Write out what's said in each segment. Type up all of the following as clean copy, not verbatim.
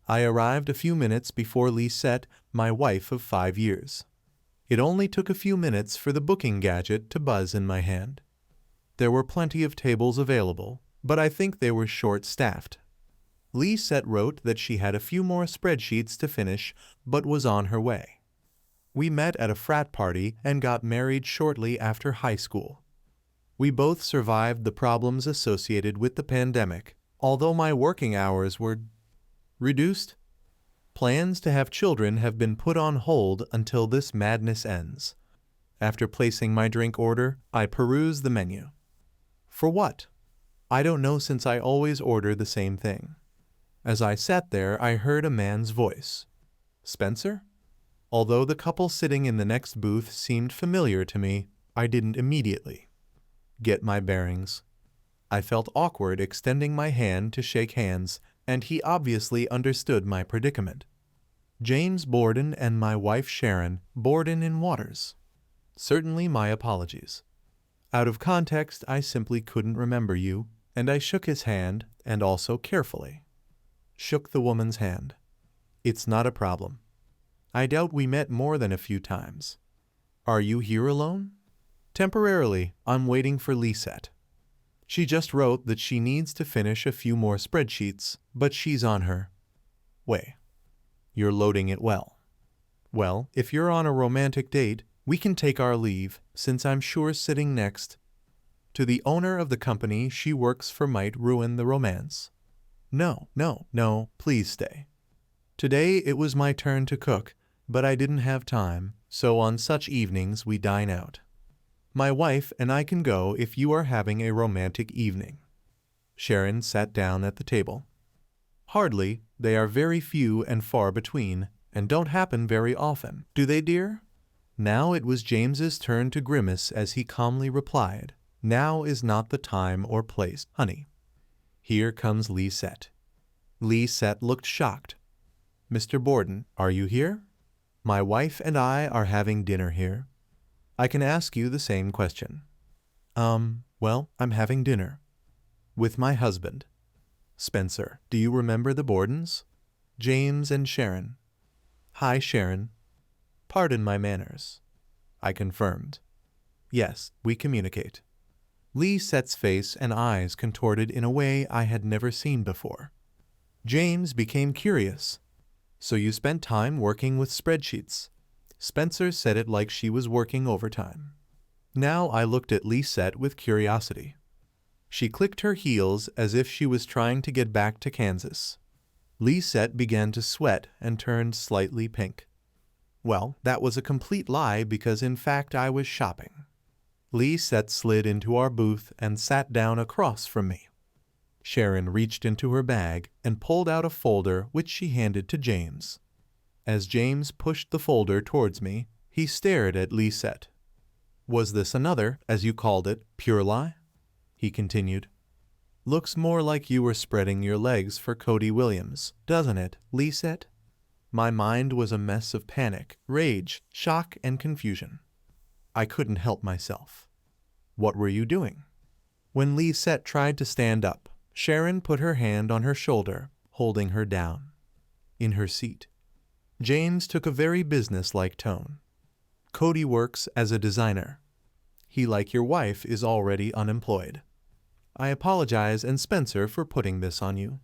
I arrived a few minutes before Lisette, my wife of 5 years. It only took a few minutes for the booking gadget to buzz in my hand. There were plenty of tables available, but I think they were short-staffed. Lisette wrote that she had a few more spreadsheets to finish, but was on her way. We met at a frat party and got married shortly after high school. We both survived the problems associated with the pandemic, although my working hours were reduced. Plans to have children have been put on hold until this madness ends. After placing my drink order, I perused the menu. For what? I don't know, since I always order the same thing. As I sat there, I heard a man's voice. Spencer? Although the couple sitting in the next booth seemed familiar to me, I didn't immediately get my bearings. I felt awkward extending my hand to shake hands, and he obviously understood my predicament. James Borden and my wife Sharon Borden in Waters. Certainly my apologies. Out of context, I simply couldn't remember you, and I shook his hand, and also carefully shook the woman's hand. It's not a problem. I doubt we met more than a few times. Are you here alone? Temporarily, I'm waiting for Lisette. She just wrote that she needs to finish a few more spreadsheets, but she's on her way. You're loading it well. Well, if you're on a romantic date, we can take our leave, since I'm sure sitting next to the owner of the company she works for might ruin the romance. No, please stay. Today it was my turn to cook, but I didn't have time, so on such evenings we dine out. My wife and I can go if you are having a romantic evening. Sharon sat down at the table. Hardly. They are very few and far between, and don't happen very often, do they, dear? Now it was James's turn to grimace as he calmly replied, Now is not the time or place, honey. Here comes Lisette. Lisette looked shocked. Mr. Borden, are you here? My wife and I are having dinner here. I can ask you the same question. Well, I'm having dinner with my husband. Spencer, do you remember the Bordens? James and Sharon. Hi, Sharon. Pardon my manners. I confirmed. Yes, we communicate. Lisette's face and eyes contorted in a way I had never seen before. James became curious. So you spent time working with spreadsheets. Spencer said it like she was working overtime. Now I looked at Lisette with curiosity. She clicked her heels as if she was trying to get back to Kansas. Lisette began to sweat and turned slightly pink. Well, that was a complete lie because in fact I was shopping. Lisette slid into our booth and sat down across from me. Sharon reached into her bag and pulled out a folder which she handed to James. As James pushed the folder towards me, he stared at Lisette. Was this another, as you called it, pure lie? He continued. Looks more like you were spreading your legs for Cody Williams, doesn't it, Lisette? My mind was a mess of panic, rage, shock, and confusion. I couldn't help myself. What were you doing? When Lisette tried to stand up, Sharon put her hand on her shoulder, holding her down. In her seat. James took a very business-like tone. Cody works as a designer. He, like your wife, is already unemployed. I apologize, and Spencer, for putting this on you.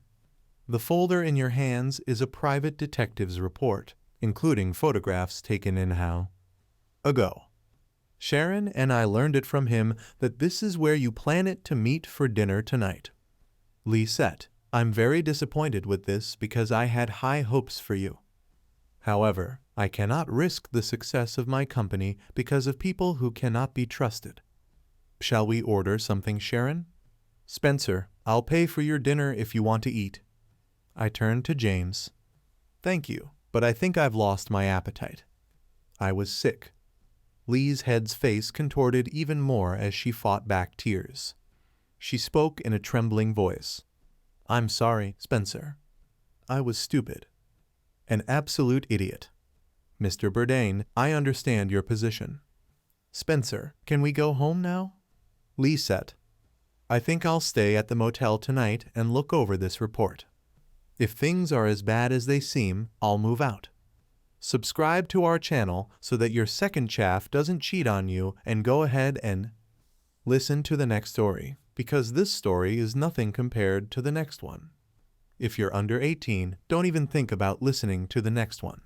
The folder in your hands is a private detective's report, including photographs taken in-house ago. Sharon and I learned it from him that this is where you plan it to meet for dinner tonight. Lisette, I'm very disappointed with this because I had high hopes for you. However, I cannot risk the success of my company because of people who cannot be trusted. Shall we order something, Sharon? Spencer, I'll pay for your dinner if you want to eat. I turned to James. Thank you, but I think I've lost my appetite. I was sick. Lissette's face contorted even more as she fought back tears. She spoke in a trembling voice. I'm sorry, Spencer. I was stupid. An absolute idiot. Mr. Bourdain, I understand your position. Spencer, can we go home now? Lisette, I think I'll stay at the motel tonight and look over this report. If things are as bad as they seem, I'll move out. Subscribe to our channel so that your second chaff doesn't cheat on you, and go ahead and listen to the next story, because this story is nothing compared to the next one. If you're under 18, don't even think about listening to the next one.